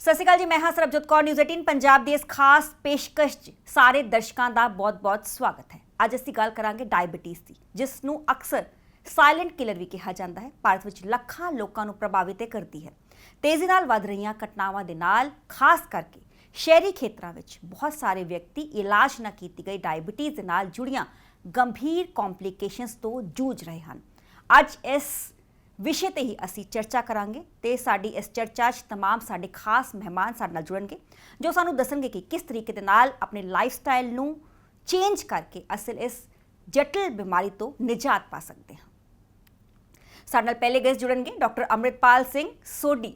ਸਤਿ ਸ਼੍ਰੀ ਅਕਾਲ ਜੀ, ਮੈਂ ਹਾਂ ਸਰਬਜੋਤ ਕੌਰ। ਨਿਊਜ਼ 18 ਪੰਜਾਬ ਦੀ ਇਸ ਖਾਸ ਪੇਸ਼ਕਸ਼ 'ਚ ਸਾਰੇ ਦਰਸ਼ਕਾਂ ਦਾ ਬਹੁਤ-ਬਹੁਤ ਸਵਾਗਤ ਹੈ। ਅੱਜ ਅਸੀਂ ਗੱਲ ਕਰਾਂਗੇ ਡਾਇਬੀਟੀਜ਼ ਦੀ, ਜਿਸ ਨੂੰ ਅਕਸਰ ਸਾਇਲੈਂਟ ਕਿਲਰ ਵੀ ਕਿਹਾ ਜਾਂਦਾ ਹੈ। ਭਾਰਤ ਵਿੱਚ ਲੱਖਾਂ ਲੋਕਾਂ ਨੂੰ ਪ੍ਰਭਾਵਿਤ ਕਰਦੀ ਹੈ। ਤੇਜ਼ੀ ਨਾਲ ਵੱਧ ਰਹੀਆਂ ਘਟਨਾਵਾਂ ਦੇ ਨਾਲ ਖਾਸ ਕਰਕੇ ਸ਼ਹਿਰੀ ਖੇਤਰਾਂ ਵਿੱਚ ਬਹੁਤ ਸਾਰੇ ਵਿਅਕਤੀ ਇਲਾਜ ਨਾ ਕੀਤੀ ਗਈ ਡਾਇਬੀਟੀਜ਼ ਦੇ ਨਾਲ ਜੁੜੀਆਂ ਗੰਭੀਰ ਕੰਪਲਿਕੇਸ਼ਨਸ ਤੋਂ ਜੂਝ ਰਹੇ ਹਨ। ਅੱਜ ਇਸ ਵਿਸ਼ੇ ਤੇ ਹੀ ਅਸੀਂ ਚਰਚਾ ਕਰਾਂਗੇ ਤੇ ਸਾਡੀ ਇਸ ਚਰਚਾ 'ਚ तमाम ਸਾਡੇ ਖਾਸ ਮਹਿਮਾਨ ਸਾਡੇ ਨਾਲ ਜੁੜਨਗੇ, ਜੋ ਸਾਨੂੰ ਦੱਸਣਗੇ ਕਿ ਕਿਸ ਤਰੀਕੇ ਦੇ ਨਾਲ ਆਪਣੇ ਲਾਈਫਸਟਾਈਲ ਨੂੰ ਚੇਂਜ ਕਰਕੇ ਅਸਲ ਇਸ ਜਟਿਲ ਬਿਮਾਰੀ ਤੋਂ ਨਿਜਾਤ ਪਾ ਸਕਦੇ ਹਾਂ। ਸਾਡੇ ਨਾਲ ਪਹਿਲੇ ਗੈਸਟ ਜੁੜਨਗੇ doctor Amritpal Singh Sodhi,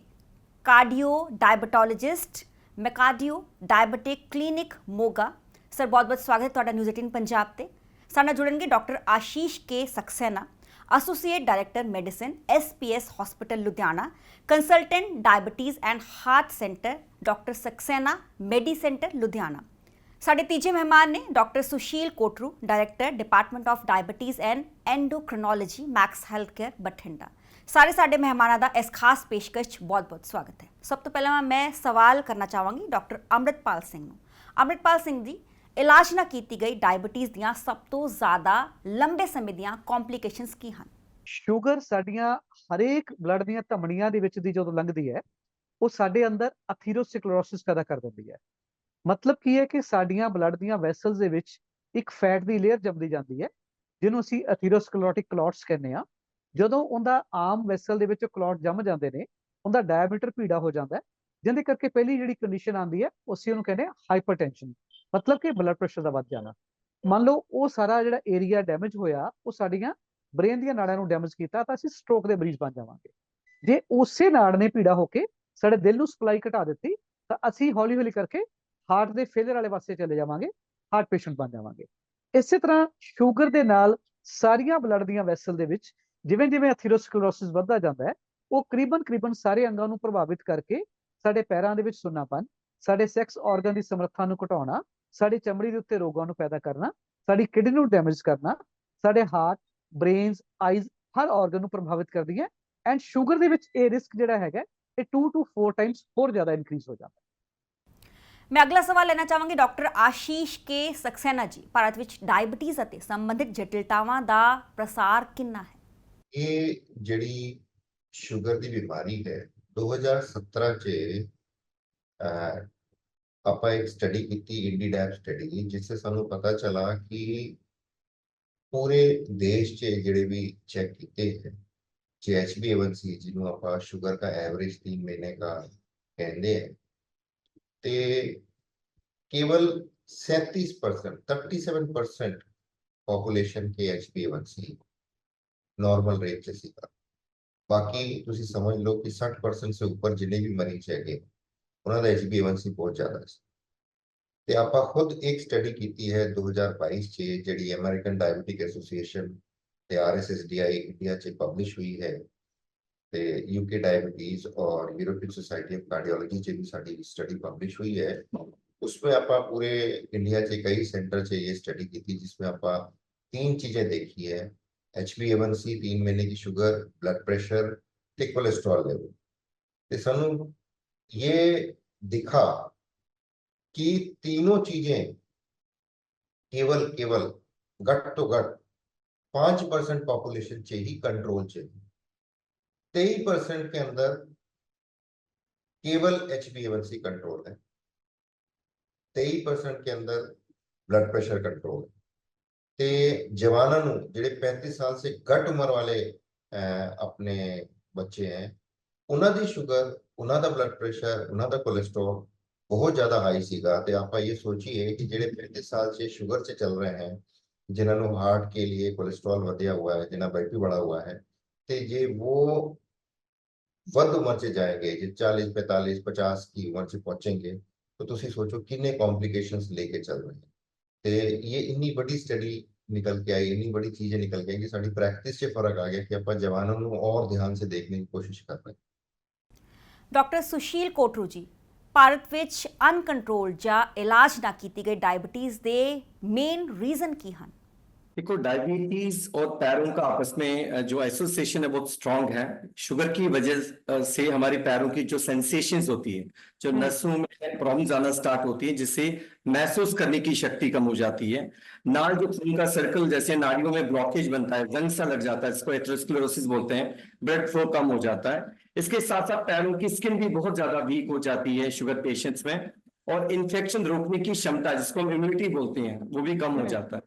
cardio diabetologist, Macardio diabetic clinic Moga. Sir, ਬਹੁਤ-ਬਹੁਤ ਸਵਾਗਤ ਹੈ ਤੁਹਾਡਾ ਨਿਊਜ਼ 18 ਪੰਜਾਬ ਤੇ। ਸਾਡੇ ਨਾਲ ਜੁੜਨਗੇ doctor Ashish K Saxena, associate director medicine SPS hospital Ludhiana, consultant diabetes and heart centre doctor Saxena Medi Centre Ludhiana. साढ़े तीजे मेहमान ने doctor Sushil Kotru, director department of diabetes and endocrinology Max Healthcare Bathinda. सारे साढ़े मेहमानों का इस खास पेशकश बहुत बहुत स्वागत है। सब तो पहला मैं सवाल करना चाहूँगी डॉक्टर अंमृतपाल सिंह नूं। अंमृतपाल सिंह जी, इलाज ना की गई डायबिटीज़ दियां सब तो ज़्यादा लंबे समय दियां कॉम्प्लिकेशनस की ਹਨ? ਸ਼ੂਗਰ ਸਾਡੀਆਂ ਹਰੇਕ ਬਲੱਡ ਦੀਆਂ ਧਮਨੀਆਂ ਦੇ ਵਿੱਚ ਦੀ ਜਦੋਂ ਲੰਘਦੀ ਹੈ, ਉਹ ਸਾਡੇ ਅੰਦਰ ਅਥੀਰੋਸਕਲੇਰੋਸਿਸ ਪੈਦਾ ਕਰ ਦਿੰਦੀ ਹੈ। ਮਤਲਬ ਕੀ ਹੈ ਕਿ ਸਾਡੀਆਂ ਬਲੱਡ ਦੀਆਂ ਵੈਸਲਸ ਦੇ ਵਿੱਚ ਇੱਕ ਫੈਟ ਦੀ ਲੇਅਰ ਜੰਮਦੀ ਜਾਂਦੀ ਹੈ, ਜਿਹਨੂੰ ਅਸੀਂ ਅਥੀਰੋਸਕਲੇਰੋਟਿਕ ਕਲੌਟਸ ਕਹਿੰਦੇ ਆ। ਜਦੋਂ ਉਹਦਾ ਆਮ ਵੈਸਲ ਦੇ ਵਿੱਚ ਕਲੌਟ ਜੰਮ ਜਾਂਦੇ ਨੇ, ਉਹਦਾ ਡਾਇਆਮੀਟਰ ਭੀੜਾ ਹੋ ਜਾਂਦਾ ਹੈ, ਜਿਹਦੇ ਕਰਕੇ ਪਹਿਲੀ ਜਿਹੜੀ ਕੰਡੀਸ਼ਨ ਆਉਂਦੀ ਹੈ, ਉਸੇ ਨੂੰ ਕਹਿੰਦੇ ਆ ਹਾਈਪਰਟੈਂਸ਼ਨ, ਮਤਲਬ ਕਿ ਬਲੱਡ ਪ੍ਰੈਸ਼ਰ ਦਾ ਵੱਧ ਜਾਣਾ। ਮੰਨ ਲਓ ਉਹ ਸਾਰਾ ਜਿਹੜਾ ਏਰੀਆ ਡੈਮੇਜ ਹੋਇਆ, ਉਹ ਸਾਡੀਆਂ ਬ੍ਰੇਨ ਦੀਆਂ ਨਾੜਾਂ ਨੂੰ ਡੈਮੇਜ ਕੀਤਾ, ਤਾਂ ਅਸੀਂ ਸਟ੍ਰੋਕ ਦੇ ਮਰੀਜ਼ ਬਣ ਜਾਵਾਂਗੇ। ਜੇ ਉਸੇ ਨਾੜ ਨੇ ਪੀੜਾ ਹੋ ਕੇ ਸਾਡੇ ਦਿਲ ਨੂੰ ਸਪਲਾਈ ਘਟਾ ਦਿੱਤੀ, ਤਾਂ ਅਸੀਂ ਹੌਲੀ ਹੌਲੀ ਕਰਕੇ ਹਾਰਟ ਦੇ ਫੇਲਰ ਵਾਲੇ ਪਾਸੇ ਚਲੇ ਜਾਵਾਂਗੇ, ਹਾਰਟ ਪੇਸ਼ੈਂਟ ਬਣ ਜਾਵਾਂਗੇ। ਇਸੇ ਤਰ੍ਹਾਂ ਸ਼ੂਗਰ ਦੇ ਨਾਲ ਸਾਰੀਆਂ ਬਲੱਡ ਦੀਆਂ ਵੈਸਲ ਦੇ ਵਿੱਚ ਜਿਵੇਂ ਜਿਵੇਂ ਅਥੀਰੋਸਕਲੇਰੋਸਿਸ ਵੱਧਦਾ ਜਾਂਦਾ ਹੈ, ਉਹ ਕਰੀਬਨ ਸਾਰੇ ਅੰਗਾਂ ਨੂੰ ਪ੍ਰਭਾਵਿਤ ਕਰਕੇ ਸਾਡੇ ਪੈਰਾਂ ਦੇ ਵਿੱਚ ਸੁੰਨਾਪਨ, ਸਾਡੇ ਸੈਕਸ ਆਰਗਨ ਦੀ ਸਮਰੱਥਾ ਨੂੰ ਘਟਾਉਣਾ, ਸਾਡੀ ਚਮੜੀ ਦੇ ਉੱਤੇ ਰੋਗਾਂ ਨੂੰ ਪੈਦਾ ਕਰਨਾ, ਸਾਡੀ ਕਿਡਨੀ ਨੂੰ ਡੈਮੇਜ ਕਰਨਾ, ਸਾਡੇ ਹਾਰਟ, ਬ੍ਰੇਨਸ, ਆਈਜ਼ ਹਰ ਆਰਗਨ ਨੂੰ ਪ੍ਰਭਾਵਿਤ ਕਰਦੀ ਹੈ। ਐਂਡ ਸ਼ੂਗਰ ਦੇ ਵਿੱਚ ਇਹ ਰਿਸਕ ਜਿਹੜਾ ਹੈਗਾ, ਇਹ 2 to 4 ਟਾਈਮਸ ਹੋਰ ਜ਼ਿਆਦਾ ਇਨਕਰੀਜ਼ ਹੋ ਜਾਂਦਾ ਹੈ। मैं अगला सवाल लेना चाहूँगी डॉक्टर आशीष के सक्सेना जी, भारत ਵਿੱਚ ਡਾਇਬੀਟੀਜ਼ ਅਤੇ ਸੰਬੰਧਿਤ ਜਟਿਲਤਾਵਾਂ ਦਾ ਪ੍ਰਸਾਰ ਕਿੰਨਾ ਹੈ? ਇਹ ਜਿਹੜੀ ਸ਼ੂਗਰ ਦੀ ਬਿਮਾਰੀ ਹੈ, 2017 ਚ ਆਪਾਂ ਇੱਕ ਸਟੱਡੀ ਕੀਤੀ, ਇੰਡੀਡੈਪ ਸਟੱਡੀ, ਜਿਸ ਸੇ ਸਾਨੂੰ ਪਤਾ ਚਲਾ ਕਿ ਪੂਰੇ ਦੇਸ਼ 'ਚ ਜਿਹੜੇ ਵੀ ਚੈੱਕ ਕੀਤੇ ਹੈ, ਜੇ HbA1c ਜਿਹਨੂੰ ਆਪਾਂ ਸ਼ੂਗਰ ਦਾ एवरेज 3 महीने का ਕਹਿੰਦੇ हैं, ਤੇ केवल 37%, 37% पॉपुलेशन के HbA1c नॉर्मल रेट से सीखा। बाकी ਤੁਸੀਂ ਸਮਝ ਲਓ ਕਿ 60% से ऊपर जिन्ने भी मरीज ਹੈਗੇ, ਉਹਨਾਂ ਦਾ HbA1c ਬਹੁਤ ਜ਼ਿਆਦਾ ਸੀ। ਤੇ ਆਪਾਂ ਖੁਦ ਇੱਕ ਸਟੱਡੀ ਕੀਤੀ ਹੈ 2022 ਚ, ਜਿਹੜੀ ਅਮਰੀਕਨ ਡਾਇਬੀਟਿਕ ਐਸੋਸੀਏਸ਼ਨ ਤੇ RSSDI ਇੰਡੀਆ ਚ ਪਬਲਿਸ਼ ਹੋਈ ਹੈ, ਤੇ UK डायबिटीज और यूरोपियन सोसाइटी ऑफ कार्डियोलॉजी से भी साड़ी स्टडी पब्लिश हुई है। उसमें आप पूरे इंडिया के कई सेंटर से ये स्टडी की थी, जिसमें आप 3 चीजें देखी है: HbA1c, 3 महीने की sugar, blood pressure, cholesterol level. तो सानू ये दिखा कि तीनों चीजें केवल घट तो घट 5% पॉपुलेशन से ही कंट्रोल चाहिए। 23% के अंदर केवल HbA1c कंट्रोल है, 23% के अंदर ब्लड प्रेशर कंट्रोल है। ते जवानों ਨੂੰ ਜਿਹੜੇ 35 साल से घट उम्र वाले अपने बच्चे हैं, ਉਹਨਾਂ ਦੀ ਸ਼ੂਗਰ, ਉਹਨਾਂ ਦਾ ਬਲੱਡ ਪ੍ਰੈਸ਼ਰ, ਉਹਨਾਂ ਦਾ ਕੋਲੇਸਟ੍ਰੋਲ बहुत ज़्यादा हाई सीगा। तो आप ये सोचिए कि ਜਿਹੜੇ 35 साल से शुगर से चल रहे हैं, जिन्होंने हार्ट के लिए कोलेस्ट्रॉल बढ़िया हुआ है, जिन्हें BP बढ़ा हुआ है, तो ये वो वध उम्र से जाएंगे, जो 40, 45, 50 की उम्र से पहुंचेंगे, तो तुसी सोचो कितने कॉम्प्लिकेशंस लेके चल रहे हैं। तो ये इतनी बड़ी स्टडी निकल के आई, इतनी बड़ी चीजें निकल के आई कि साड़ी प्रैक्टिस से फर्क आ गया कि आप जवानों को और ध्यान से देखने की कोशिश कर रहे हैं। डॉक्टर सुशील कोटरू जी, ਭਾਰਤ ਵਿੱਚ ਅਨਕੰਟਰੋਲ ਜਾਂ ਇਲਾਜ ਨਾ ਕੀਤੀ ਗਈ ਡਾਇਬੀਟੀਜ਼ ਦੇ ਮੇਨ ਰੀਜ਼ਨ ਕੀ ਹਨ? देखो, डायबिटीज और पैरों का आपस में जो एसोसिएशन है बहुत स्ट्रांग है। शुगर की वजह से हमारी पैरों की जो सेंसेशंस होती है, जो नसों में प्रॉब्लम्स आना स्टार्ट होती है, जिससे महसूस करने की शक्ति कम हो जाती है। नाल जो खून का सर्कल, जैसे नाड़ियों में ब्लॉकेज बनता है, जंग सा लग जाता है, इसको एथेरोस्क्लेरोसिस बोलते हैं, ब्लड फ्लो कम हो जाता है। इसके साथ साथ पैरों की स्किन भी बहुत ज्यादा वीक हो जाती है शुगर पेशेंट्स में, और इन्फेक्शन रोकने की क्षमता, जिसको हम इम्यूनिटी बोलते हैं, वो भी कम हो जाता है।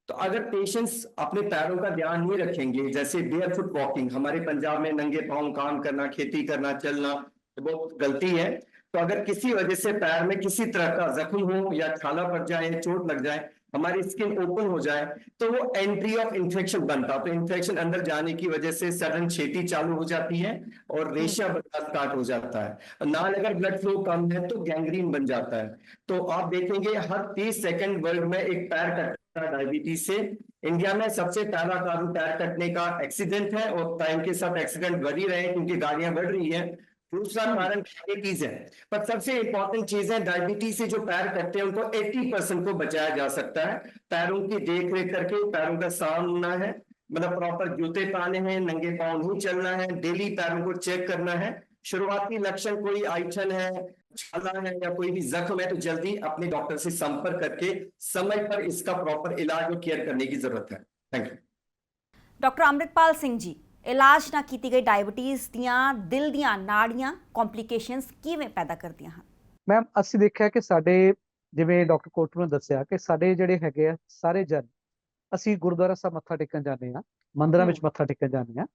तो अगर पेशेंट्स अपने पैरों का ध्यान नहीं रखेंगे, जैसे बेयर फुट वॉकिंग, हमारे पंजाब में नंगे पांव काम करना, खेती करना, चलना, तो बहुत गलती है। तो अगर किसी वजह से पैर में किसी तरह का जख्म हो या छाला पड़ जाए, चोट लग जाए, हमारी स्किन ओपन हो जाए, तो वो एंट्री ऑफ इन्फेक्शन बनता, तो इन्फेक्शन अंदर जाने की वजह से सडन छेटी चालू हो जाती है और रेशा बनना स्टार्ट हो जाता है। नाल अगर ब्लड फ्लो कम है तो गैंग्रीन बन जाता है। तो आप देखेंगे हर 30 सेकंड वर्ल्ड में एक पैर कटता है डायबिटीज से। इंडिया में सबसे पहला कारण पैर कटने का एक्सीडेंट है, और टाइम के साथ एक्सीडेंट बढ़ ही रहे हैं क्योंकि गाड़ियां बढ़ रही है। दूसरा कारण डायबिटीज है, पर सबसे इंपॉर्टेंट चीज है, डायबिटीज से जो पैर कटते हैं उनको 80% को बचाया जा सकता है। पैरों की देख रेख करके, पैरों का सामना है, मतलब प्रॉपर जूते पहने हैं, नंगे पांव नहीं चलना है, डेली पैरों को चेक करना है। शुरुआती लक्षण कोई आइछन है, छाला है या कोई भी जख्म है, तो जल्दी अपने डॉक्टर से संपर्क करके समय पर इसका प्रॉपर इलाज और केयर करने की जरूरत है। Thank you. Doctor Amritpal Singh ji, ਇਲਾਜ ਨਾ ਕੀਤੀ ਗਈ ਡਾਇਬੀਟੀਜ਼ ਦੀਆਂ ਦਿਲ ਦੀਆਂ ਨਾੜੀਆਂ ਕੰਪਲਿਕੇਸ਼ਨਸ ਕਿਵੇਂ ਪੈਦਾ ਕਰਦੀਆਂ ਹਨ? ਮੈਮ ਅਸੀਂ ਦੇਖਿਆ ਕਿ ਸਾਡੇ ਜਿਵੇਂ ਡਾਕਟਰ ਕੋਟੂ ਨੇ ਦੱਸਿਆ ਕਿ ਸਾਡੇ ਜਿਹੜੇ ਹੈਗੇ ਆ ਸਾਰੇ ਜਨ ਅਸੀਂ ਗੁਰਦੁਆਰਾ ਸਾਹਿਬ ਮੱਥਾ ਟੇਕਣ ਜਾਂਦੇ ਆ, ਮੰਦਿਰਾਂ ਵਿੱਚ ਮੱਥਾ ਟੇਕਣ ਜਾਂਦੇ ਆ।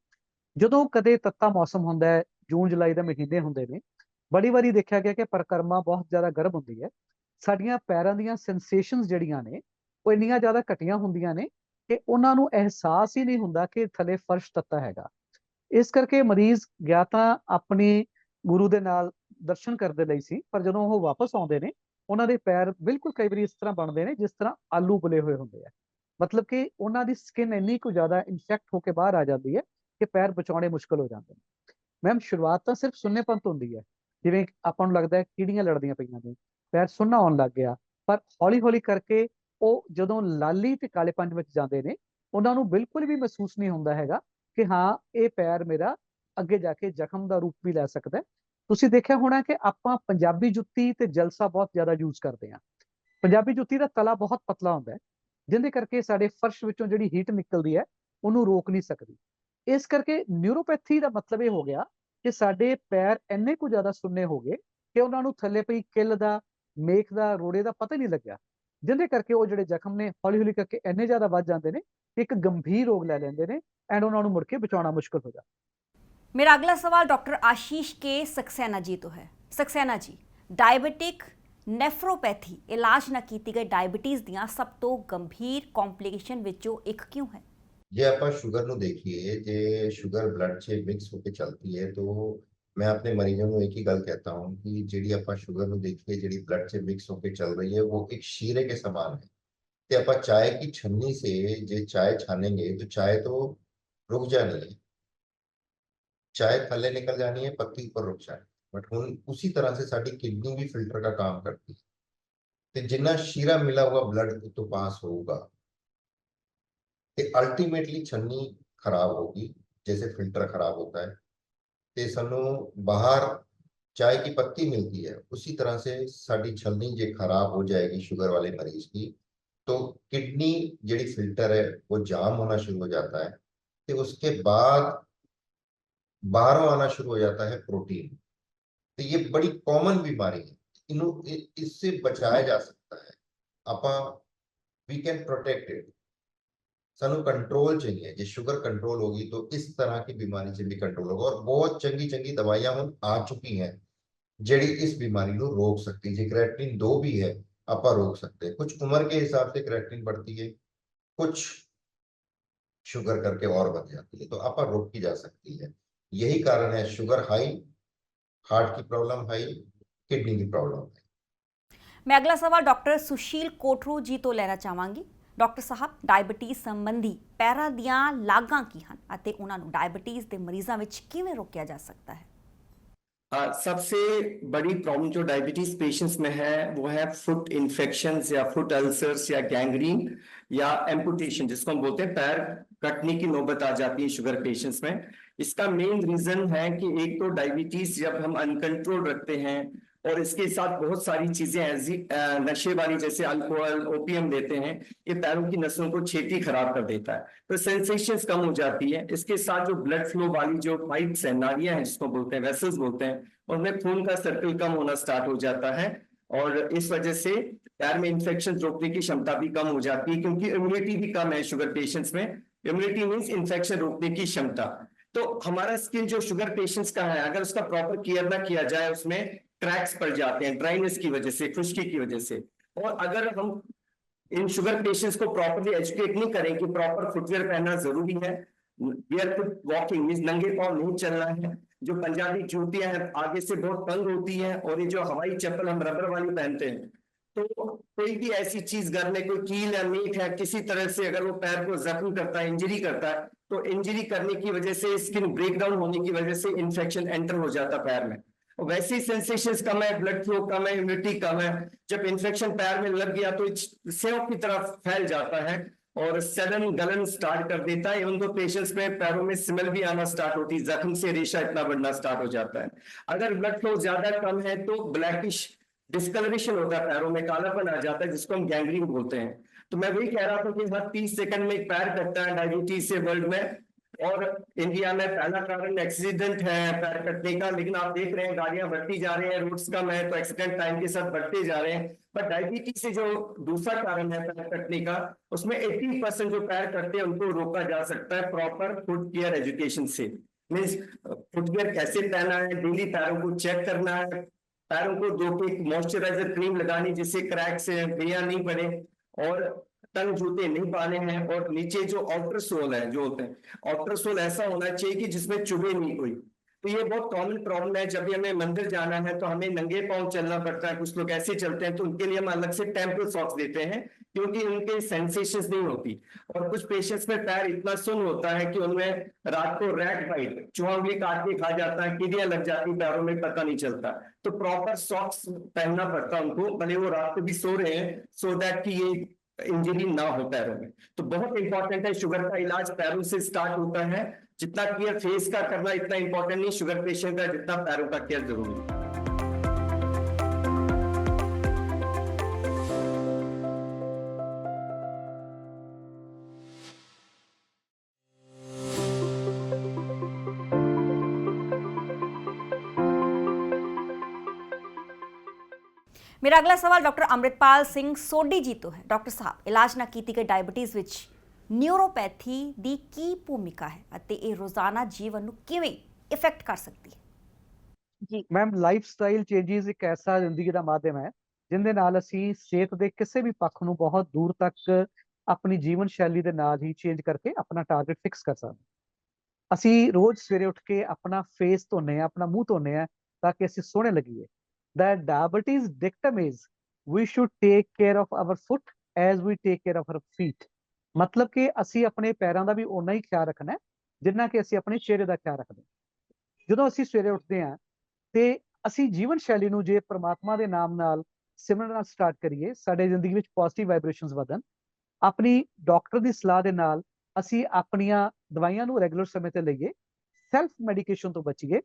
ਜਦੋਂ ਕਦੇ ਤੱਤਾ ਮੌਸਮ ਹੁੰਦਾ ਹੈ, ਜੂਨ ਜੁਲਾਈ ਦੇ ਮਹੀਨੇ ਹੁੰਦੇ ਨੇ, ਬੜੀ ਵਾਰੀ ਦੇਖਿਆ ਗਿਆ ਕਿ ਪਰਿਕਰਮਾ ਬਹੁਤ ਜ਼ਿਆਦਾ ਗਰਮ ਹੁੰਦੀ ਹੈ। ਸਾਡੀਆਂ ਪੈਰਾਂ ਦੀਆਂ ਸੈਂਸੇਸ਼ਨਸ ਜਿਹੜੀਆਂ ਨੇ ਉਹ ਇੰਨੀਆਂ ਜ਼ਿਆਦਾ ਘਟੀਆਂ ਹੁੰਦੀਆਂ ਨੇ ਕਿ ਉਹਨਾਂ ਨੂੰ ਅਹਿਸਾਸ ਹੀ ਨਹੀਂ ਹੁੰਦਾ ਕਿ ਥੱਲੇ ਫਰਸ਼ ਤੱਤਾ ਹੈਗਾ। ਇਸ ਕਰਕੇ ਮਰੀਜ਼ ਗਿਆ ਤਾਂ ਆਪਣੀ ਗੁਰੂ ਦੇ ਨਾਲ ਦਰਸ਼ਨ ਕਰਦੇ ਲਈ ਸੀ, ਪਰ ਜਦੋਂ ਉਹ ਵਾਪਸ ਆਉਂਦੇ ਨੇ ਉਹਨਾਂ ਦੇ ਪੈਰ ਬਿਲਕੁਲ ਕਈ ਵਾਰੀ ਇਸ ਤਰ੍ਹਾਂ ਬਣਦੇ ਨੇ ਜਿਸ ਤਰ੍ਹਾਂ ਆਲੂ ਬੁਲੇ ਹੋਏ ਹੁੰਦੇ ਆ। ਮਤਲਬ ਕਿ ਉਹਨਾਂ ਦੀ ਸਕਿਨ ਇੰਨੀ ਕੁ ਜ਼ਿਆਦਾ ਇਨਫੈਕਟ ਹੋ ਕੇ ਬਾਹਰ ਆ ਜਾਂਦੀ ਹੈ ਕਿ ਪੈਰ ਬਚਾਉਣੇ ਮੁਸ਼ਕਲ ਹੋ ਜਾਂਦੇ ਨੇ। ਮੈਮ ਸ਼ੁਰੂਆਤ ਤਾਂ ਸਿਰਫ ਸੁੰਨੇਪਨ ਤੋਂ ਹੁੰਦੀ ਹੈ, ਜਿਵੇਂ ਆਪਾਂ ਨੂੰ ਲੱਗਦਾ ਹੈ ਕੀੜੀਆਂ ਲੜਦੀਆਂ ਪਈਆਂ ਨੇ, ਪੈਰ ਸੁੰਨਾ ਆਉਣ ਲੱਗ ਗਿਆ, ਪਰ ਹੌਲੀ ਹੌਲੀ ਕਰਕੇ ਉਹ ਜਦੋਂ ਲਾਲੀ ਤੇ ਕਾਲੇਪਨ ਵਿੱਚ ਜਾਂਦੇ ਨੇ, ਉਹਨਾਂ ਨੂੰ ਬਿਲਕੁਲ ਵੀ ਮਹਿਸੂਸ ਨਹੀਂ ਹੁੰਦਾ ਹੈਗਾ ਕਿ ਹਾਂ ਇਹ ਪੈਰ ਮੇਰਾ ਅੱਗੇ ਜਾ ਕੇ ਜ਼ਖਮ ਦਾ ਰੂਪ ਵੀ ਲੈ ਸਕਦਾ ਹੈ। ਤੁਸੀਂ ਦੇਖਿਆ ਹੋਣਾ ਕਿ ਆਪਾਂ ਪੰਜਾਬੀ ਜੁੱਤੀ ਤੇ ਜਲਸਾ ਬਹੁਤ ਜ਼ਿਆਦਾ ਯੂਜ਼ ਕਰਦੇ ਹਾਂ। ਪੰਜਾਬੀ ਜੁੱਤੀ ਦਾ ਤਲਾ ਬਹੁਤ ਪਤਲਾ ਹੁੰਦਾ ਹੈ, ਜਿਹਦੇ ਕਰਕੇ ਸਾਡੇ ਫਰਸ਼ ਵਿੱਚੋਂ ਜਿਹੜੀ ਹੀਟ ਨਿਕਲਦੀ ਹੈ ਉਹਨੂੰ ਰੋਕ ਨਹੀਂ ਸਕਦੀ। ਇਸ ਕਰਕੇ ਨਿਊਰੋਪੈਥੀ ਦਾ ਮਤਲਬ ਇਹ ਹੋ ਗਿਆ ਕਿ ਸਾਡੇ ਪੈਰ ਇੰਨੇ ਕੁ ਜ਼ਿਆਦਾ ਸੁੰਨੇ ਹੋ ਗਏ ਕਿ ਉਹਨਾਂ ਨੂੰ ਥੱਲੇ ਪਈ ਕਿੱਲ ਦਾ, ਮੇਖ ਦਾ, ਰੋੜੇ ਦਾ ਪਤਾ ਨਹੀਂ ਲੱਗਿਆ, ਜਿਹਦੇ ਕਰਕੇ ਉਹ ਜਿਹੜੇ ਜ਼ਖਮ ਨੇ ਹੌਲੀ ਹੌਲੀ ਕਰਕੇ ਇੰਨੇ ਜ਼ਿਆਦਾ ਵੱਧ ਜਾਂਦੇ ਨੇ ਕਿ ਇੱਕ ਗੰਭੀਰ ਰੋਗ ਲੈ ਲੈਂਦੇ ਨੇ ਐਂਡ ਉਹਨਾਂ ਨੂੰ ਮੁੜ ਕੇ ਬਚਾਉਣਾ ਮੁਸ਼ਕਲ ਹੋ ਜਾਂਦਾ। मेरा अगला सवाल डॉक्टर आशीष के सक्सेना जी तो है। सक्सेना जी, डायबिटिक नैफ्रोपैथी इलाज ना की गई डायबिटीज़ दियां सब तो गंभीर कॉम्प्लिकेशन विचों एक क्यों है? ਜੇ ਆਪਾਂ ਸ਼ੂਗਰ ਨੂੰ ਦੇਖੀਏ, ਜੇ ਸ਼ੂਗਰ ਬਲੱਡ 'ਚ ਮਿਕਸ ਹੋ ਕੇ ਚੱਲਦੀ ਹੈ, तो मैं अपने मरीजों को एक ही गल कहता हूँ कि ਜਿਹੜੀ ਆਪਾਂ ਸ਼ੂਗਰ ਨੂੰ ਦੇਖੀਏ, ਜਿਹੜੀ ਬਲੱਡ 'ਚ ਮਿਕਸ ਹੋ ਕੇ ਚੱਲ रही है, वो एक शीरे के समान है। ਤੇ ਆਪਾਂ चाय की छन्नी से जे चाय छानेंगे तो चाय तो रुक जानी है, चाय थल्ले निकल जानी है, पत्ती ऊपर रुक जानी है। बट हुण उसी तरह से साडी किडनी भी फिल्टर का काम करती है, ਤੇ ਜਿੰਨਾ ਸ਼ੀਰਾ ਮਿਲਾ हुआ ब्लड तो पास होगा, ਤੇ अल्टीमेटली छन्नी खराब होगी, जैसे फिल्टर खराब होता है। ਤੇ ਸਾਨੂੰ बाहर चाय की पत्ती मिलती है, उसी तरह से साडी छलनी जे खराब हो जाएगी शुगर वाले मरीज की, तो किडनी जेडी फिल्टर है वो जाम होना शुरू हो जाता है। तो उसके बाद बाहरों आना शुरू हो जाता है प्रोटीन। तो ये बड़ी कॉमन बीमारी है, इससे बचाया जा सकता है। आपा वी कैन प्रोटेक्ट इट। सानू कंट्रोल चाहिए, जो शुगर कंट्रोल होगी तो इस तरह की बीमारी से भी कंट्रोल होगा। और बहुत चंगी चंगी दवाइयां हम आ चुकी हैं जेड़ी इस बीमारी को रोक सकती है। क्रेटिनिन 2 भी है, आप रोक सकते हैं। कुछ उम्र के हिसाब से क्रेटिनिन बढ़ती है, कुछ शुगर करके और बढ़ जाती है, तो आप रोक की जा सकती है। यही कारण है शुगर हाई, हार्ट की प्रॉब्लम हाई, किडनी की प्रॉब्लम है। मैं अगला सवाल डॉक्टर सुशील कोटरू जी तो लेना चाहांगी। डॉक्टर साहब, डायबिटीज़ संबंधी पैरां दियां लागां की हन अते उन्हां नूं डायबिटीज़ दे मरीज़ां विच किवें रोकिया जा सकता है? सबसे बड़ी प्रॉब्लम जो डायबिटीज पेशेंट्स में है वो है फुट इन्फेक्शंस या फुट अल्सर्स या गैंग्रीन या एम्पुटेशन, जिसको हम बोलते हैं पैर कटने की नौबत आ जाती है शुगर पेशेंट्स में। इसका मेन रीजन है कि एक तो डायबिटीज जब हम अनकंट्रोल रखते हैं और इसके साथ बहुत सारी चीजें ऐसी नशे वाली जैसे अल्कोहल ओपियम लेते हैं, ये पैरों की नसों को छेती खराब कर देता है, तो सेंसेशंस कम हो जाती है। इसके साथ जो ब्लड फ्लो वाली जो पाइप्स है, नालियां हैं जिसको बोलते हैं, वेसल्स बोलते हैं, उनमें खून का सर्कल कम होना स्टार्ट हो जाता है और इस वजह से पैर में इंफेक्शन रोकने की क्षमता भी कम हो जाती है, क्योंकि इम्यूनिटी भी कम है शुगर पेशेंट्स में। इम्यूनिटी मीन्स इंफेक्शन रोकने की क्षमता। तो हमारा स्किन जो शुगर पेशेंट्स का है, अगर उसका प्रॉपर केयर ना किया जाए, उसमें क्रैक्स पड़ जाते हैं ड्राइनेस की वजह से, खुश्की की वजह से। और अगर हम इन शुगर पेशेंट्स को प्रॉपरली एजुकेट नहीं करें कि प्रॉपर फुटवेयर पहनना जरूरी है, बेयरफुट वॉकिंग मींस नंगे पांव नहीं चलना है, जो पंजाबी जूतियां हैं आगे से बहुत तंग होती हैं, और ये जो हवाई चप्पल हम रबर वाली पहनते हैं, तो कोई भी ऐसी चीज घर में कोई कील या मीट है, किसी तरह से अगर वो पैर को जख्म करता है, इंजरी करता है, तो इंजरी करने की वजह से, स्किन ब्रेकडाउन होने की वजह से इन्फेक्शन एंटर हो जाता है पैर में। और वैसे ही सेंसेशंस कम है, ब्लड फ्लो कम है, इम्यूनिटी कम है, जब इन्फेक्शन पैर में लग गया तो सेव की तरफ फैल जाता है और सडन गलन स्टार्ट कर देता है। इवन दो पेशेंट्स में पैरों में स्मेल भी आना स्टार्ट होती है, जख्म से रेशा इतना बढ़ना स्टार्ट हो जाता है। अगर ब्लड फ्लो ज्यादा कम है तो ब्लैकिश डिस्कलरेशन होता है, पैरों में कालापन आ जाता है, जिसको हम गैंग्रीन बोलते हैं। तो मैं वही कह रहा था कि हर 30 सेकंड में एक पैर कटता है डायबिटीज से वर्ल्ड में, और इंडिया में पहला कारण एक्सीडेंट है पैर कटने का, लेकिन आप देख रहे हैं गाड़ियां बढ़ती जा रही हैं, रोड्स कम है तो एक्सीडेंट टाइम के साथ बढ़ते जा रहे हैं। पर डायबिटीज से जो दूसरा कारण है पैर कटने का, उसमें 80% जो पैर कटते हैं उनको रोका जा सकता है प्रॉपर फुट केयर एजुकेशन से। मीन्स फुटवेयर कैसे पहना है, डेली पैरों को चेक करना है, पैरों को धो के मॉइस्चराइजर क्रीम लगानी जिससे क्रैक से बेया नहीं पड़े, और तंग जूते नहीं पाने हैं, और नीचे जो आउटर सोल है जो होते हैं, आउटर सोल ऐसा होना चाहिए कि जिसमें चुभे नहीं कोई। तो ये बहुत कॉमन प्रॉब्लम है, जब भी हमें मंदिर जाना है तो हमें नंगे पांव चलना पड़ता है, कुछ लोग ऐसे चलते हैं, तो उनके लिए हम अलग से टेम्पल सॉक्स देते हैं क्योंकि उनके सेंसेशंस नहीं होती। और कुछ पेशेंट्स में पैर इतना सुन्न होता है कि उनमें रात को रैट बाइट, चूहा उंगली काट के खा जाता है, कीड़ियां लग जाती पैरों में, पता नहीं चलता। तो प्रॉपर सॉक्स पहनना पड़ता है उनको, भले वो रात को भी सो रहे हैं, सो दैट कि ये इंजरी ना हो पैरों में। तो बहुत इंपॉर्टेंट है, शुगर का इलाज पैरों से स्टार्ट होता है। जितना केयर फेस का करना इतना इंपॉर्टेंट नहीं शुगर पेशेंट का, जितना पैरों का केयर जरूरी है। मेरा अगला सवाल डॉक्टर अमृतपाल सिंह सोडी जी तो है। डॉक्टर साहब, इलाज ना कीती गई डायबिटीज़ ਵਿੱਚ ਨਿਊਰੋਪੈਥੀ ਦੀ ਕੀ ਭੂਮਿਕਾ ਹੈ ਅਤੇ ਇਹ ਰੋਜ਼ਾਨਾ ਜੀਵਨ ਨੂੰ ਕਿਵੇਂ ਇਫੈਕਟ ਕਰ ਸਕਦੀ ਹੈ? ਜੀ ਮੈਮ, ਲਾਈਫ ਸਟਾਈਲ ਚੇਂਜਸ ਇੱਕ ਐਸਾ ਜ਼ਿੰਦਗੀ ਦਾ ਮਾਧਿਅਮ ਹੈ ਜਿਹਦੇ ਨਾਲ ਅਸੀਂ ਸਿਹਤ ਦੇ ਕਿਸੇ ਵੀ ਪੱਖ ਨੂੰ ਬਹੁਤ ਦੂਰ ਤੱਕ ਆਪਣੀ ਜੀਵਨ ਸ਼ੈਲੀ ਦੇ ਨਾਲ ਹੀ ਚੇਂਜ ਕਰਕੇ ਆਪਣਾ ਟਾਰਗੇਟ ਫਿਕਸ ਕਰ ਸਕਦੇ ਹਾਂ। ਅਸੀਂ ਰੋਜ਼ ਸਵੇਰੇ ਉੱਠ ਕੇ ਆਪਣਾ ਫੇਸ ਧੋਨੇ ਆ, ਆਪਣਾ ਮੂੰਹ ਧੋਨੇ ਆ ਤਾਂ ਕਿ ਅਸੀਂ ਸੋਹਣੇ ਲੱਗੀਏ। The diabetes dictum is we should take care of our foot as we take care of our feet। मतलब कि ਅਸੀਂ ਆਪਣੇ ਪੈਰਾਂ ਦਾ ਵੀ ਓਨਾ ਹੀ ਖਿਆਲ ਰੱਖਣਾ ਜਿੰਨਾ ਕਿ ਅਸੀਂ ਆਪਣੇ ਚਿਹਰੇ ਦਾ ਖਿਆਲ ਰੱਖਦੇ ਹਾਂ। ਜਦੋਂ ਅਸੀਂ ਸਵੇਰੇ ਉੱਠਦੇ ਹਾਂ ਤੇ ਅਸੀਂ ਜੀਵਨ ਸ਼ੈਲੀ ਨੂੰ ਜੇ ਪ੍ਰਮਾਤਮਾ ਦੇ ਨਾਮ ਨਾਲ ਸਿਮਰਨ ਨਾਲ ਸਟਾਰਟ ਕਰੀਏ, ਸਾਡੇ ਜ਼ਿੰਦਗੀ ਵਿੱਚ ਪੋਜ਼ਿਟਿਵ ਵਾਈਬ੍ਰੇਸ਼ਨਸ ਵਧਣ। ਆਪਣੀ ਡਾਕਟਰ ਦੀ ਸਲਾਹ ਦੇ ਨਾਲ ਅਸੀਂ ਆਪਣੀਆਂ ਦਵਾਈਆਂ ਨੂੰ ਰੈਗੂਲਰ ਸਮੇਂ ਤੇ ਲਈਏ, ਸੈਲਫ ਮੈਡੀਕੇਸ਼ਨ ਤੋਂ ਬਚੀਏ।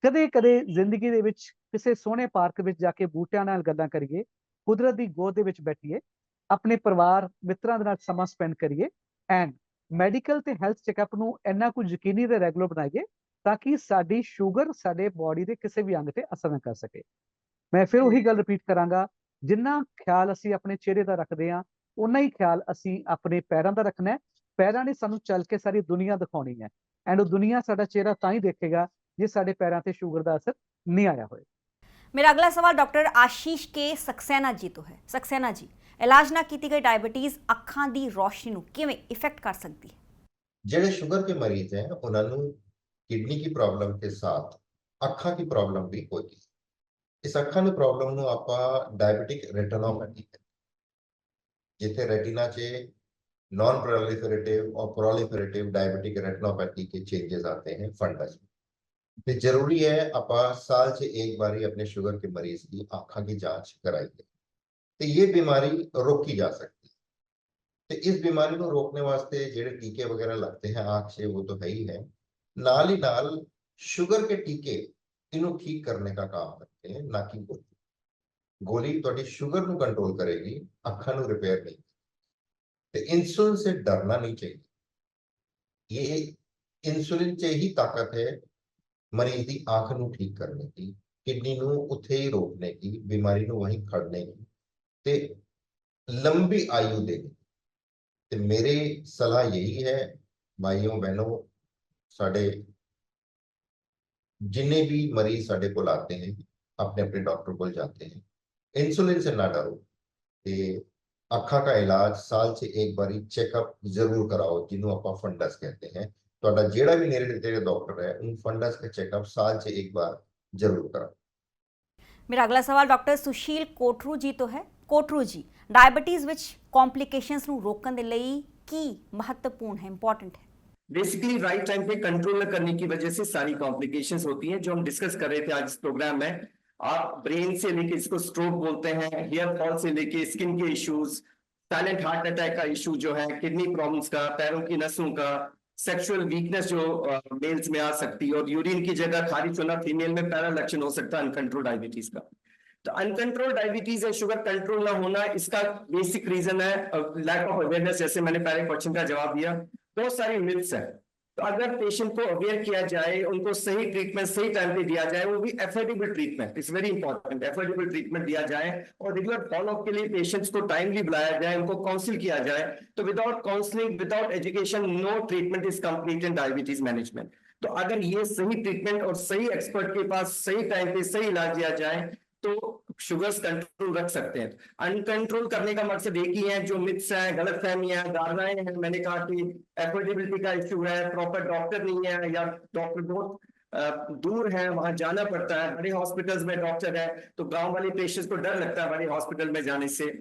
ਕਦੇ ਕਦੇ ਜ਼ਿੰਦਗੀ ਦੇ ਵਿੱਚ ਕਿਸੇ ਸੋਹਣੇ ਪਾਰਕ ਵਿੱਚ ਜਾ ਕੇ ਬੂਟਿਆਂ ਨਾਲ ਗੱਲਾਂ ਕਰੀਏ, ਕੁਦਰਤ ਦੀ ਗੋਦ ਦੇ ਵਿੱਚ ਬੈਠੀਏ, ਆਪਣੇ ਪਰਿਵਾਰ ਮਿੱਤਰਾਂ ਦੇ ਨਾਲ ਸਮਾਂ ਸਪੈਂਡ ਕਰੀਏ, ਐਂਡ ਮੈਡੀਕਲ ਤੇ ਹੈਲਥ ਚੈੱਕਅਪ ਨੂੰ ਇੰਨਾ ਕੁ ਯਕੀਨੀ ਤੇ ਰੈਗੂਲਰ ਬਣਾਈਏ ਤਾਂ ਕਿ ਸਾਡੀ ਸ਼ੂਗਰ ਸਾਡੇ ਬੋਡੀ ਦੇ ਕਿਸੇ ਵੀ ਅੰਗ ਤੇ ਅਸਰ ਨਾ ਕਰ ਸਕੇ। ਮੈਂ ਫਿਰ ਉਹੀ ਗੱਲ ਰਿਪੀਟ ਕਰਾਂਗਾ, ਜਿੰਨਾ ਖਿਆਲ ਅਸੀਂ ਆਪਣੇ ਚਿਹਰੇ ਦਾ ਰੱਖਦੇ ਹਾਂ ਉਨਾ ਹੀ ਖਿਆਲ ਅਸੀਂ ਆਪਣੇ ਪੈਰਾਂ ਦਾ ਰੱਖਣਾ ਹੈ। ਪੈਰਾਂ ਨੇ ਸਾਨੂੰ ਚੱਲ ਕੇ ਸਾਰੀ ਦੁਨੀਆ ਦਿਖਾਉਣੀ ਹੈ, ਐਂਡ ਉਹ ਦੁਨੀਆ ਸਾਡਾ ਚਿਹਰਾ ਤਾਂ ਹੀ ਦੇਖੇਗਾ ਜੇ ਸਾਡੇ ਪੈਰਾਂ ਤੇ ਸ਼ੂਗਰ ਦਾ ਅਸਰ नहीं आया हो। मेरा अगला सवाल डॉक्टर आशीष के सक्सेना जी तो है। सक्सेना जी, इलाज ना की गई डायबिटीज अखां दी रोशनी नूं किवें इफेक्ट कर सकती है? ਜਿਹੜੇ ਸ਼ੂਗਰ के मरीज हैं ਉਹਨਾਂ ਨੂੰ किडनी की प्रॉब्लम के साथ ਅੱਖਾਂ की प्रॉब्लम भी होती है। इस ਅੱਖਾਂ ਦੀ प्रॉब्लम ਨੂੰ ਆਪਾਂ डायबिटिक रेटिनोपैथी कहते हैं, जिथे रेटिना चे नॉन प्रोलिफेरेटिव और प्रोलिफेरेटिव डायबिटिक रेटिनोपैथी के चेंजेस आते हैं फंडस में। ਤੇ ਜ਼ਰੂਰੀ ਹੈ ਆਪਾਂ ਸਾਲ 'ਚ ਇੱਕ ਵਾਰੀ ਆਪਣੇ ਸ਼ੂਗਰ के मरीज की आंखों की जांच कराइए तो ये बीमारी रोकी जा सकती है। तो इस बीमारी को रोकने वास्ते ਜਿਹੜੇ टीके वगैरह लगते हैं आंख से वो तो है ही है, नाल ही नाल शुगर के टीके इन्हों ठीक करने का काम करते हैं, ना कि गोली ਤੁਹਾਡੀ शुगर ਨੂੰ कंट्रोल करेगी, ਅੱਖਾਂ ਨੂੰ रिपेयर नहीं। तो इंसुलिन से डरना नहीं चाहिए, ये इंसुलिन से ही ताकत है मरीज की आंख ਨੂੰ ठीक करने की, किडनी ਨੂੰ ਉੱਥੇ ਹੀ रोकने की, बीमारी ਨੂੰ वहीं खड़ने की ते लंबी आयु देगी। ते मेरी सलाह यही है भाइयों बहनों, साडे जिन्ने भी मरीज साडे कोल आते हैं अपने अपने डॉक्टर को जाते हैं, इंसुलिन से ना डरो ते अखा का इलाज साल से एक बारी चेकअप जरूर कराओ, जिन्हों आप फंडस कहते हैं। तो जेड़ा भी नेड़े तेरे डॉक्टर है उन फंडस का चेकअप साल से एक बार जरूर कराओ। मेरा अगला सवाल डॉक्टर सुशील कोटरू जी तो है। कोटरू जी, डायबिटीज विच कॉम्प्लिकेशंस ਨੂੰ रोकਣ ਦੇ ਲਈ ਕੀ महत्वपूर्ण है, इंपॉर्टेंट है? बेसिकली राइट टाइम पे कंट्रोल न करने की वजह से सारी कॉम्प्लिकेशंस होती हैं जो हम डिस्कस कर रहे थे आज इस प्रोग्राम में। आप ब्रेन से लेके इसको स्ट्रोक बोलते हैं, हेयर फॉल से लेके स्किन के इश्यूज, साइलेंट हार्ट अटैक का इशू जो है, किडनी प्रॉब्लम्स का, पैरों की नसों का, सेक्सुअल वीकनेस जो मेल्स में आ सकती है, और यूरिन की जगह खारिज होना फीमेल में पहला लक्षण हो सकता है अनकंट्रोल डायबिटीज का। तो अनकंट्रोल डायबिटीज है, शुगर कंट्रोल ना होना, इसका बेसिक रीजन है लैक ऑफ अवेयरनेस। जैसे मैंने पहले क्वेश्चन का जवाब दिया, बहुत सारी मिथ्स है। तो अगर पेशेंट को अवेयर किया जाए, उनको सही ट्रीटमेंट सही टाइम पे दिया जाए, वो भी affordable treatment, it's very important, affordable treatment दिया जाए और रेगुलर फॉलोअप के लिए पेशेंट्स को टाइमली बुलाया जाए, उनको काउंसिल किया जाए। तो without counselling, without education, no treatment is complete in diabetes management. तो अगर ये सही ट्रीटमेंट और सही एक्सपर्ट के पास सही टाइम पे सही इलाज दिया जाए तो शुगर्स कंट्रोल रख सकते हैं। अनकंट्रोल करने का मकसद एक ही है, जो मिथ्स है, गलत फहमियां, धारणाएं हैं। मैंने कहा कि एफोर्डेबिलिटी का इश्यू है, प्रॉपर डॉक्टर नहीं है या डॉक्टर बहुत दूर है, वहां जाना पड़ता है। बड़े हॉस्पिटल्स में डॉक्टर है तो गांव वाले पेशेंट्स को डर लगता है बड़े हॉस्पिटल में जाने से,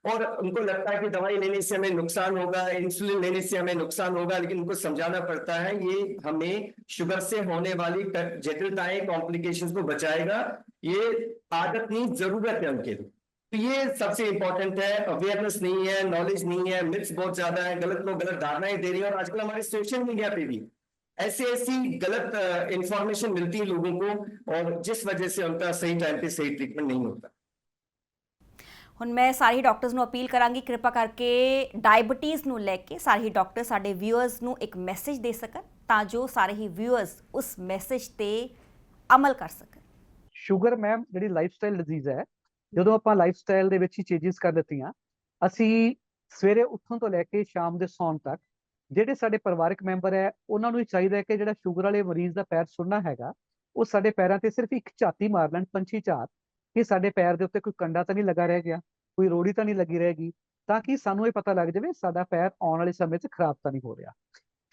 और उनको लगता है कि दवाई लेने से हमें नुकसान होगा, इंसुलिन लेने से हमें नुकसान होगा। लेकिन उनको समझाना पड़ता है ये हमें शुगर से होने वाली जटिलताएं, कॉम्प्लिकेशंस को बचाएगा। ये आदत नहीं, जरूरत है उनके लिए। तो ये सबसे इंपॉर्टेंट है। अवेयरनेस नहीं है, नॉलेज नहीं है, मिथ्स बहुत ज्यादा है, गलत लोग गलत धारणाएं दे रहे हैं। और आजकल हमारे सोशल मीडिया पे भी ऐसी गलत इंफॉर्मेशन मिलती है लोगों को, और जिस वजह से उनका सही टाइम पे सही ट्रीटमेंट नहीं होता। ਹੁਣ ਮੈਂ ਸਾਰੇ ਹੀ ਡਾਕਟਰਸ ਨੂੰ ਅਪੀਲ ਕਰਾਂਗੀ ਕਿਰਪਾ ਕਰਕੇ ਡਾਇਬੀਟੀਜ਼ ਨੂੰ ਲੈ ਕੇ ਸਾਰੇ ਹੀ ਡਾਕਟਰ ਸਾਡੇ ਵਿਊਅਰਸ ਨੂੰ ਇੱਕ ਮੈਸੇਜ ਦੇ ਸਕਣ ਤਾਂ ਜੋ ਸਾਰੇ ਹੀ ਵਿਊਅਰਸ ਉਸ ਮੈਸੇਜ ਤੇ ਅਮਲ ਕਰ ਸਕਣ। ਸ਼ੂਗਰ ਮੈਮ ਜਿਹੜੀ ਲਾਈਫਸਟਾਈਲ ਡਿਜ਼ੀਜ਼ ਹੈ, ਜਦੋਂ ਆਪਾਂ ਲਾਈਫਸਟਾਈਲ ਦੇ ਵਿੱਚ ਹੀ ਚੇਂਜਸ ਕਰ ਦਿੱਤੀਆਂ, ਅਸੀਂ ਸਵੇਰੇ ਉੱਠਣ ਤੋਂ ਲੈ ਕੇ ਸ਼ਾਮ ਦੇ ਸੌਣ ਤੱਕ ਜਿਹੜੇ ਸਾਡੇ ਪਰਿਵਾਰਕ ਮੈਂਬਰ ਹੈ ਉਹਨਾਂ ਨੂੰ ਇਹ ਚਾਹੀਦਾ ਹੈ ਕਿ ਜਿਹੜਾ ਸ਼ੂਗਰ ਵਾਲੇ ਮਰੀਜ਼ ਦਾ ਪੈਰ ਸੁਣਨਾ ਹੈਗਾ, ਉਹ ਸਾਡੇ ਪੈਰਾਂ ਤੇ ਸਿਰਫ ਇੱਕ ਝਾਤੀ ਮਾਰ ਲੈਣ, ਪੰਛੀ ਝਾਤ, ਕਿ ਸਾਡੇ ਪੈਰ ਦੇ ਉੱਤੇ ਕੋਈ ਕੰਡਾ ਤਾਂ ਨਹੀਂ ਲੱਗਾ ਰਹਿ ਗਿਆ, ਕੋਈ ਰੋੜੀ ਤਾਂ ਨਹੀਂ ਲੱਗੀ ਰਹੇਗੀ, ਤਾਂ ਕਿ ਸਾਨੂੰ ਇਹ ਪਤਾ ਲੱਗ ਜਾਵੇ ਸਾਡਾ ਪੈਰ ਆਉਣ ਵਾਲੇ ਸਮੇਂ 'ਚ ਖਰਾਬ ਤਾਂ ਨਹੀਂ ਹੋ ਰਿਹਾ।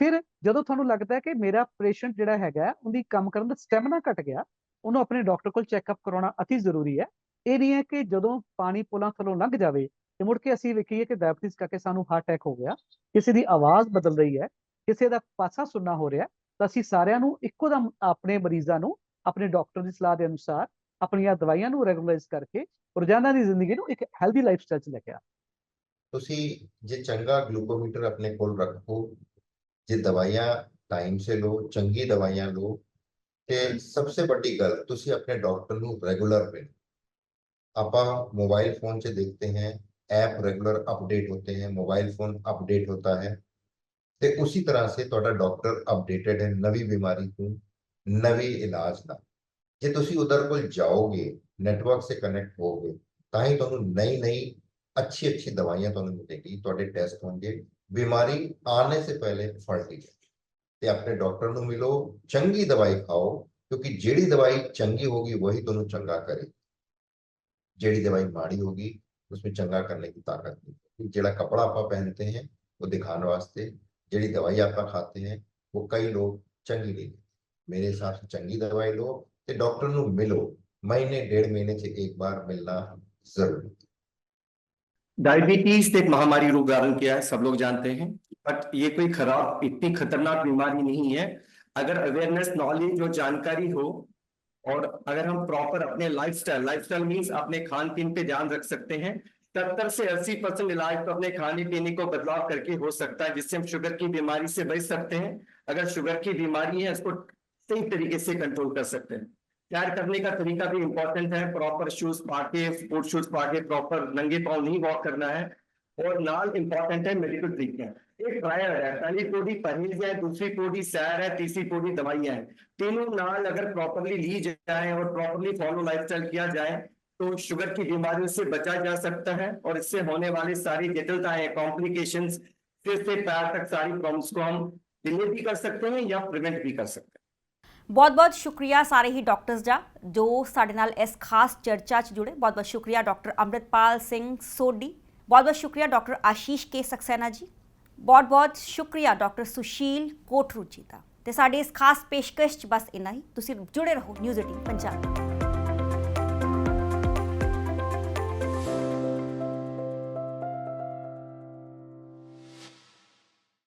ਫਿਰ ਜਦੋਂ ਤੁਹਾਨੂੰ ਲੱਗਦਾ ਹੈ ਕਿ ਮੇਰਾ ਪੇਸ਼ੈਂਟ ਜਿਹੜਾ ਹੈਗਾ ਉਹਦੀ ਕੰਮ ਕਰਨ ਦਾ ਸਟੈਮਿਨਾ ਘਟ ਗਿਆ, ਉਹਨੂੰ ਆਪਣੇ ਡਾਕਟਰ ਕੋਲ ਚੈੱਕਅਪ ਕਰਾਉਣਾ ਅਤੀ ਜ਼ਰੂਰੀ ਹੈ। ਇਹ ਨਹੀਂ ਹੈ ਕਿ ਜਦੋਂ ਪਾਣੀ ਪੁਲਾਂ ਥੱਲੋਂ ਲੰਘ ਜਾਵੇ ਤੇ ਮੁੜ ਕੇ ਅਸੀਂ ਵੇਖੀਏ ਕਿ ਡਾਇਬਟੀਜ਼ ਕਰਕੇ ਸਾਨੂੰ ਹਾਰਟ ਅਟੈਕ ਹੋ ਗਿਆ, ਕਿਸੇ ਦੀ ਆਵਾਜ਼ ਬਦਲ ਰਹੀ ਹੈ, ਕਿਸੇ ਦਾ ਪਾਸਾ ਸੁਣਨਾ ਹੋ ਰਿਹਾ, ਤਾਂ ਅਸੀਂ ਸਾਰਿਆਂ ਨੂੰ ਇੱਕੋ ਦਮ ਆਪਣੇ ਮਰੀਜ਼ਾਂ ਨੂੰ ਆਪਣੇ ਡਾਕਟਰ ਦੀ ਸਲਾਹ ਦੇ ਅਨੁਸਾਰ ਆਪਣੀਆਂ ਦਵਾਈਆਂ ਨੂੰ ਰੈਗੂਲਰਾਈਜ਼ ਕਰਕੇ ਰੋਜ਼ਾਨਾ ਦੀ ਜ਼ਿੰਦਗੀ ਨੂੰ ਇੱਕ ਹੈਲਦੀ ਲਾਈਫ ਸਟਾਈਲ 'ਚ ਲੈ ਕੇ ਆ। ਤੁਸੀਂ ਜੇ ਚੰਗਾ ਗਲੂਕੋਮੀਟਰ ਆਪਣੇ ਕੋਲ ਰੱਖੋ, ਜੇ ਦਵਾਈਆਂ ਟਾਈਮ ਸੇ ਲੋ, ਚੰਗੀ ਦਵਾਈਆਂ ਲੋ, ਤੇ सबसे ਵੱਡੀ ਗੱਲ ਤੁਸੀਂ ਆਪਣੇ ਡਾਕਟਰ ਨੂੰ ਰੈਗੂਲਰ ਮਿਲੋ। ਆਪਾਂ मोबाइल फोन से देखते हैं ऐप रेगुलर अपडेट होते हैं, मोबाइल फोन अपडेट होता है, तो उसी तरह से ਤੁਹਾਡਾ डॉक्टर अपडेटेड है नवी बीमारी को, नवी इलाज का। जे तुसी उधर कोल जाओगे, नेटवर्क से कनेक्ट होगे, ताही ਤੁਹਾਨੂੰ नई अच्छी दवाइयां ਤੁਹਾਨੂੰ मिलेगी, ਤੁਹਾਡੇ टेस्ट होंगे, बीमारी आने से पहले फड़ ली जाएगी। ते अपने डॉक्टर ਨੂੰ मिलो, चंगी दवाई खाओ, क्योंकि जेड़ी दवाई चंगी होगी वही ਤੁਹਾਨੂੰ चंगा करेगी, जेड़ी दवाई माड़ी होगी उसमें चंगा करने की ताकत नहीं। जेड़ा कपड़ा आप पहनते हैं वो दिखाने वास्ते, जेड़ी दवाई आप खाते हैं वो कई लोग चंगी नहीं लेते। मेरे हिसाब से चंगी दवाई लो, तो डॉक्टर ਨੂੰ मिलो, महीने 1.5 महीने से एक बार मिलना जरूरी है। डायबिटीज एक महामारी रूप धारण किया है, सब लोग जानते हैं, बट ये कोई खराब, इतनी खतरनाक बीमारी नहीं है। अगर अवेयरनेस, नॉलेज और जानकारी हो, और अगर हम प्रॉपर अपने लाइफस्टाइल मीन्स अपने खान पीन पे ध्यान रख सकते हैं, 70 से 80% इलाज तो अपने खाने पीने को बदलाव करके हो सकता है, जिससे हम शुगर की बीमारी से बच सकते हैं। अगर शुगर की बीमारी है, उसको सही तरीके से कंट्रोल कर सकते हैं। प्यार करने का तरीका भी इंपॉर्टेंट है। प्रॉपर शूज पा के, स्पोर्ट शूज पा के, प्रॉपर नंगे पाँव नहीं वॉक करना है। और नाल इंपॉर्टेंट है मेडिकल ट्रीटमेंट। एक ट्रायल है, पहली पौड़ी परहेज है, दूसरी पौड़ी सैर है, तीसरी पौड़ी दवाइयां हैं। तीनों नाल अगर प्रॉपरली ली जाए और प्रॉपरली फॉलो लाइफस्टाइल किया जाए तो शुगर की बीमारियों से बचा जा सकता है, और इससे होने वाली सारी जटिलताएं, कॉम्प्लिकेशंस, सिर से पैर तक सारी प्रॉब्लम्स को हम डिले भी कर सकते हैं या प्रिवेंट भी कर सकते हैं। बहुत बहुत शुक्रिया सारे ही डॉक्टर्स ਦਾ ਜੋ ਸਾਡੇ ਨਾਲ ਇਸ ਖਾਸ ਚਰਚਾ 'ਚ ਜੁੜੇ। ਬਹੁਤ ਬਹੁਤ ਸ਼ੁਕਰੀਆ ਡਾਕਟਰ ਅੰਮ੍ਰਿਤਪਾਲ ਸਿੰਘ ਸੋਢੀ, ਬਹੁਤ ਬਹੁਤ ਸ਼ੁਕਰੀਆ ਡਾਕਟਰ ਆਸ਼ੀਸ਼ ਕੇ ਸਕਸੈਨਾ ਜੀ, ਬਹੁਤ ਬਹੁਤ ਸ਼ੁਕਰੀਆ ਡਾਕਟਰ ਸੁਸ਼ੀਲ ਕੋਟਰੂ ਜੀ ਦਾ। ਤੇ ਸਾਡੀ ਇਸ ਖਾਸ ਪੇਸ਼ਕਸ਼ 'ਚ ਬਸ ਇੰਨਾ ਹੀ। ਤੁਸੀਂ ਜੁੜੇ ਰਹੋ ਨਿਊਜ਼ 18 ਪੰਜਾਬ।